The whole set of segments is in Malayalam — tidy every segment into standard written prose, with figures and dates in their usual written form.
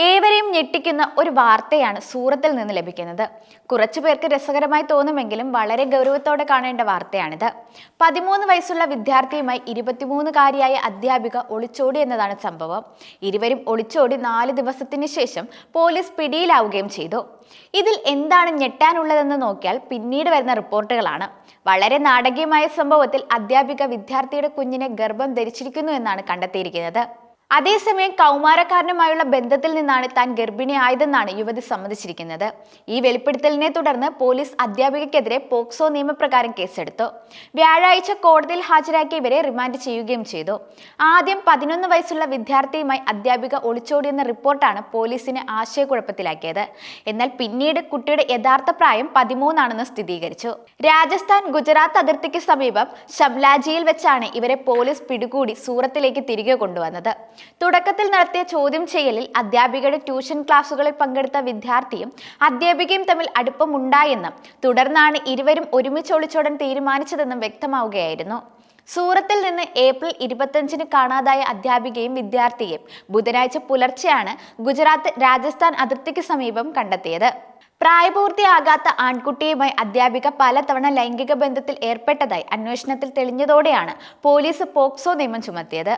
ഏവരെയും ഞെട്ടിക്കുന്ന ഒരു വാർത്തയാണ് സൂറത്തിൽ നിന്ന് ലഭിക്കുന്നത്. കുറച്ചു പേർക്ക് രസകരമായി തോന്നുമെങ്കിലും വളരെ ഗൗരവത്തോടെ കാണേണ്ട വാർത്തയാണിത്. 13 വയസ്സുള്ള വിദ്യാർത്ഥിയുമായി 23-കാരിയായ അധ്യാപിക ഒളിച്ചോടി എന്നതാണ് സംഭവം. ഇരുവരും ഒളിച്ചോടി 4 ദിവസത്തിന് ശേഷം പോലീസ് പിടിയിലാവുകയും ചെയ്തു. ഇതിൽ എന്താണ് ഞെട്ടാനുള്ളതെന്ന് നോക്കിയാൽ പിന്നീട് വരുന്ന റിപ്പോർട്ടുകളാണ്. വളരെ നാടകീയമായ സംഭവത്തിൽ അധ്യാപിക വിദ്യാർത്ഥിയുടെ കുഞ്ഞിനെ ഗർഭം ധരിച്ചിരിക്കുന്നു എന്നാണ് കണ്ടെത്തിയിരിക്കുന്നത്. അതേസമയം കൗമാരക്കാരനുമായുള്ള ബന്ധത്തിൽ നിന്നാണ് താൻ ഗർഭിണിയായതെന്നാണ് യുവതി സമ്മതിച്ചിരിക്കുന്നത്. ഈ വെളിപ്പെടുത്തലിനെ തുടർന്ന് പോലീസ് അധ്യാപികയ്ക്കെതിരെ പോക്സോ നിയമപ്രകാരം കേസെടുത്തു. വ്യാഴാഴ്ച കോടതിയിൽ ഹാജരാക്കി ഇവരെ റിമാൻഡ് ചെയ്യുകയും ചെയ്തു. ആദ്യം 11 വയസ്സുള്ള വിദ്യാർത്ഥിയുമായി അധ്യാപിക ഒളിച്ചോടിയെന്ന റിപ്പോർട്ടാണ് പോലീസിനെ ആശയക്കുഴപ്പത്തിലാക്കിയത്. എന്നാൽ പിന്നീട് കുട്ടിയുടെ യഥാർത്ഥ പ്രായം 13 ആണെന്ന് സ്ഥിരീകരിച്ചു. രാജസ്ഥാൻ ഗുജറാത്ത് അതിർത്തിക്ക് സമീപം ഷംലാജിയിൽ വെച്ചാണ് ഇവരെ പോലീസ് പിടികൂടി സൂറത്തിലേക്ക് തിരികെ കൊണ്ടുവന്നത്. തുടക്കത്തിൽ നടത്തിയ ചോദ്യം ചെയ്യലിൽ അധ്യാപികയുടെ ട്യൂഷൻ ക്ലാസുകളിൽ പങ്കെടുത്ത വിദ്യാർത്ഥിയും അധ്യാപികയും തമ്മിൽ അടുപ്പമുണ്ടായെന്നും തുടർന്നാണ് ഇരുവരും ഒരുമിച്ച് ഒളിച്ചോടാൻ തീരുമാനിച്ചതെന്നും വ്യക്തമാവുകയായിരുന്നു. സൂറത്തിൽ നിന്ന് ഏപ്രിൽ 25-ന് കാണാതായ അധ്യാപികയും വിദ്യാർത്ഥിയും ബുധനാഴ്ച പുലർച്ചെയാണ് ഗുജറാത്ത് രാജസ്ഥാൻ അതിർത്തിക്ക് സമീപം കണ്ടെത്തിയത്. പ്രായപൂർത്തിയാകാത്ത ആൺകുട്ടിയുമായി അധ്യാപിക പലതവണ ലൈംഗിക ബന്ധത്തിൽ ഏർപ്പെട്ടതായി അന്വേഷണത്തിൽ തെളിഞ്ഞതോടെയാണ് പോലീസ് പോക്സോ നിയമം ചുമത്തിയത്.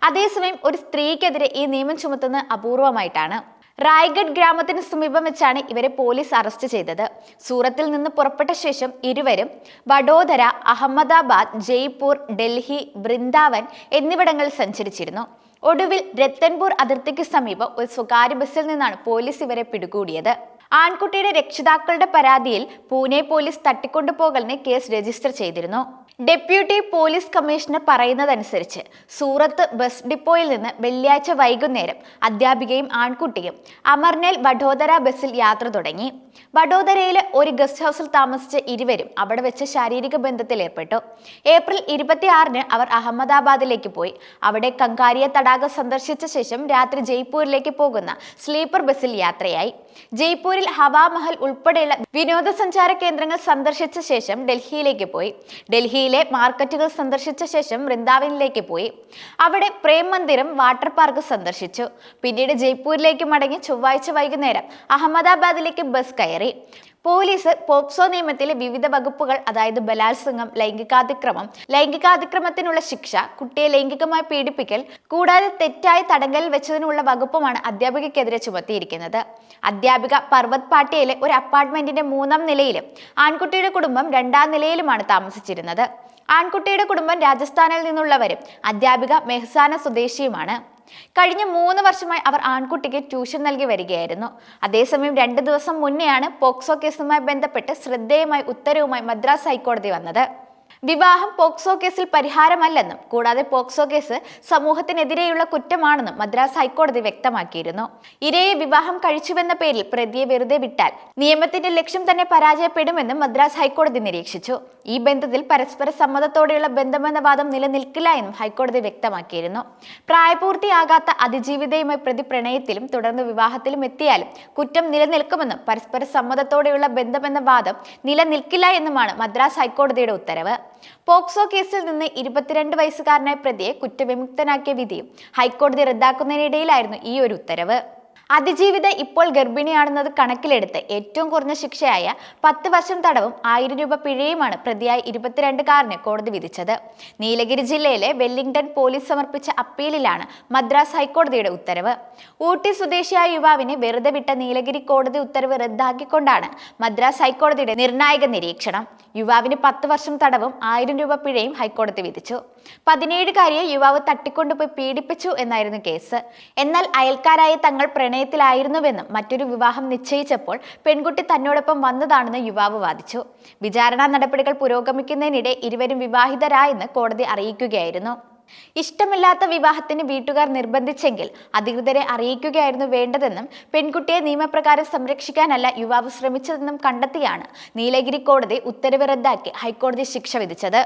അതേസമയം ഒരു സ്ത്രീക്കെതിരെ ഈ നിയമം ചുമത്തുന്നത് അപൂർവമായിട്ടാണ്. റായ്ഗഡ് ഗ്രാമത്തിന് സമീപം വെച്ചാണ് ഇവരെ പോലീസ് അറസ്റ്റ് ചെയ്തത്. സൂറത്തിൽ നിന്ന് പുറപ്പെട്ട ശേഷം ഇരുവരും വഡോദര, അഹമ്മദാബാദ്, ജയ്പൂർ, ഡൽഹി, വൃന്ദാവൻ എന്നിവിടങ്ങളിൽ സഞ്ചരിച്ചിരുന്നു. ഒടുവിൽ രത്തൻപൂർ അതിർത്തിക്ക് സമീപം ഒരു സ്വകാര്യ ബസ്സിൽ നിന്നാണ് പോലീസ് ഇവരെ പിടികൂടിയത്. ആൺകുട്ടിയുടെ രക്ഷിതാക്കളുടെ പരാതിയിൽ പൂനെ പോലീസ് തട്ടിക്കൊണ്ടുപോകലിന് കേസ് രജിസ്റ്റർ ചെയ്തിരുന്നു. ഡെപ്യൂട്ടി പോലീസ് കമ്മീഷണർ പറയുന്നതനുസരിച്ച് സൂറത്ത് ബസ് ഡിപ്പോയിൽ നിന്ന് വെള്ളിയാഴ്ച വൈകുന്നേരം അധ്യാപികയും ആൺകുട്ടിയും അമർനേൽ വഡോദര ബസ്സിൽ യാത്ര തുടങ്ങി. വഡോദരയിലെ ഒരു ഗസ്റ്റ് ഹൗസിൽ താമസിച്ച ഇരുവരും അവിടെ വെച്ച് ശാരീരിക ബന്ധത്തിൽ ഏർപ്പെട്ടു. ഏപ്രിൽ 26-ന് അവർ അഹമ്മദാബാദിലേക്ക് പോയി. അവിടെ കങ്കാരിയ തടാകം സന്ദർശിച്ച ശേഷം രാത്രി ജയ്പൂരിലേക്ക് പോകുന്ന സ്ലീപ്പർ ബസ്സിൽ യാത്രയായി. ജയ്പൂരിൽ ഹവാമഹൽ ഉൾപ്പെടെയുള്ള വിനോദസഞ്ചാര കേന്ദ്രങ്ങൾ സന്ദർശിച്ച ശേഷം ഡൽഹിയിലേക്ക് പോയി. ഡൽഹിയിലെ മാർക്കറ്റുകൾ സന്ദർശിച്ച ശേഷം വൃന്ദാവനിലേക്ക് പോയി. അവിടെ പ്രേം മന്ദിരം, വാട്ടർ പാർക്ക് സന്ദർശിച്ചു. പിന്നീട് ജയ്പൂരിലേക്ക് മടങ്ങി ചൊവ്വാഴ്ച വൈകുന്നേരം അഹമ്മദാബാദിലേക്ക് ബസ് കയറി. പോലീസ് പോക്സോ നിയമത്തിലെ വിവിധ വകുപ്പുകൾ, അതായത് ബലാത്സംഗം, ലൈംഗികാതിക്രമത്തിനുള്ള ശിക്ഷ, കുട്ടിയെ ലൈംഗികമായി പീഡിപ്പിക്കൽ കൂടാതെ തെറ്റായി തടങ്കലിൽ വെച്ചതിനുള്ള വകുപ്പുമാണ് അധ്യാപികയ്ക്കെതിരെ ചുമത്തിയിരിക്കുന്നത്. അധ്യാപിക പർവത് പാട്ടിയയിലെ ഒരു അപ്പാർട്ട്മെന്റിന്റെ 3-ാം നിലയിലും ആൺകുട്ടിയുടെ കുടുംബം 2-ാം നിലയിലുമാണ് താമസിച്ചിരുന്നത്. ആൺകുട്ടിയുടെ കുടുംബം രാജസ്ഥാനിൽ നിന്നുള്ളവരും അധ്യാപിക മെഹ്സാന സ്വദേശിയുമാണ്. കഴിഞ്ഞ 3 വർഷമായി അവർ ആൺകുട്ടിക്ക് ട്യൂഷൻ നൽകി വരികയായിരുന്നു. അതേസമയം 2 ദിവസം മുന്നെയാണ് പോക്സോ കേസുമായി ബന്ധപ്പെട്ട് ശ്രദ്ധേയമായ ഉത്തരവുമായി മദ്രാസ് ഹൈക്കോടതി വന്നത്. വിവാഹം പോക്സോ കേസിൽ പരിഹാരമല്ലെന്നും കൂടാതെ പോക്സോ കേസ് സമൂഹത്തിനെതിരെയുള്ള കുറ്റമാണെന്നും മദ്രാസ് ഹൈക്കോടതി വ്യക്തമാക്കിയിരുന്നു. ഇരയെ വിവാഹം കഴിച്ചുവെന്ന പേരിൽ പ്രതിയെ വെറുതെ വിട്ടാൽ നിയമത്തിന്റെ ലക്ഷ്യം തന്നെ പരാജയപ്പെടുമെന്നും മദ്രാസ് ഹൈക്കോടതി നിരീക്ഷിച്ചു. ഈ ബന്ധത്തിൽ പരസ്പര സമ്മതത്തോടെയുള്ള ബന്ധമെന്ന വാദം നിലനിൽക്കില്ല എന്നും ഹൈക്കോടതി വ്യക്തമാക്കിയിരുന്നു. പ്രായപൂർത്തിയാകാത്ത അതിജീവിതയുമായി പ്രതി പ്രണയത്തിലും തുടർന്ന് വിവാഹത്തിലും എത്തിയാലും കുറ്റം നിലനിൽക്കുമെന്നും പരസ്പര സമ്മതത്തോടെയുള്ള ബന്ധമെന്ന വാദം നിലനിൽക്കില്ല എന്നുമാണ് മദ്രാസ് ഹൈക്കോടതിയുടെ ഉത്തരവ്. പോക്സോ കേസിൽ നിന്ന് 22 വയസ്സുകാരനായ പ്രതിയെ കുറ്റവിമുക്തനാക്കിയ വിധിയും ഹൈക്കോടതി റദ്ദാക്കുന്നതിനിടയിലായിരുന്നു ഈ ഒരു ഉത്തരവ്. അതിജീവിത ഇപ്പോൾ ഗർഭിണിയാണെന്നത് കണക്കിലെടുത്ത് ഏറ്റവും കുറഞ്ഞ ശിക്ഷയായ 10 വർഷം തടവും 1000 രൂപ പിഴയുമാണ് പ്രതിയായ 22-കാരന് കോടതി വിധിച്ചത്. നീലഗിരി ജില്ലയിലെ വെല്ലിംഗ്ടൺ പോലീസ് സമർപ്പിച്ച അപ്പീലിലാണ് മദ്രാസ് ഹൈക്കോടതിയുടെ ഉത്തരവ്. ഊട്ടി സ്വദേശിയായ യുവാവിനെ വെറുതെ വിട്ട നീലഗിരി കോടതി ഉത്തരവ് റദ്ദാക്കിക്കൊണ്ടാണ് മദ്രാസ് ഹൈക്കോടതിയുടെ നിർണായക നിരീക്ഷണം. യുവാവിന് 10 വർഷം തടവും 1000 രൂപ പിഴയും ഹൈക്കോടതി വിധിച്ചു. 17-കാരിയെ യുവാവ് തട്ടിക്കൊണ്ടുപോയി പീഡിപ്പിച്ചു എന്നായിരുന്നു കേസ്. എന്നാൽ അയൽക്കാരായ തങ്ങൾ പ്രണയത്തിലായിരുന്നുവെന്നും മറ്റൊരു വിവാഹം നിശ്ചയിച്ചപ്പോൾ പെൺകുട്ടി തന്നോടൊപ്പം വന്നതാണെന്ന് യുവാവ് വാദിച്ചു. വിചാരണാ നടപടികൾ പുരോഗമിക്കുന്നതിനിടെ ഇരുവരും വിവാഹിതരായെന്ന് കോടതി അറിയിക്കുകയായിരുന്നു. ഇഷ്ടമില്ലാത്ത വിവാഹത്തിന് വീട്ടുകാർ നിർബന്ധിച്ചെങ്കിൽ അധികൃതരെ അറിയിക്കുകയായിരുന്നു വേണ്ടതെന്നും പെൺകുട്ടിയെ നിയമപ്രകാരം സംരക്ഷിക്കാനല്ല യുവാവ് ശ്രമിച്ചതെന്നും കണ്ടെത്തിയാണ് നീലഗിരി കോടതി ഉത്തരവ് റദ്ദാക്കി ഹൈക്കോടതി ശിക്ഷ വിധിച്ചത്.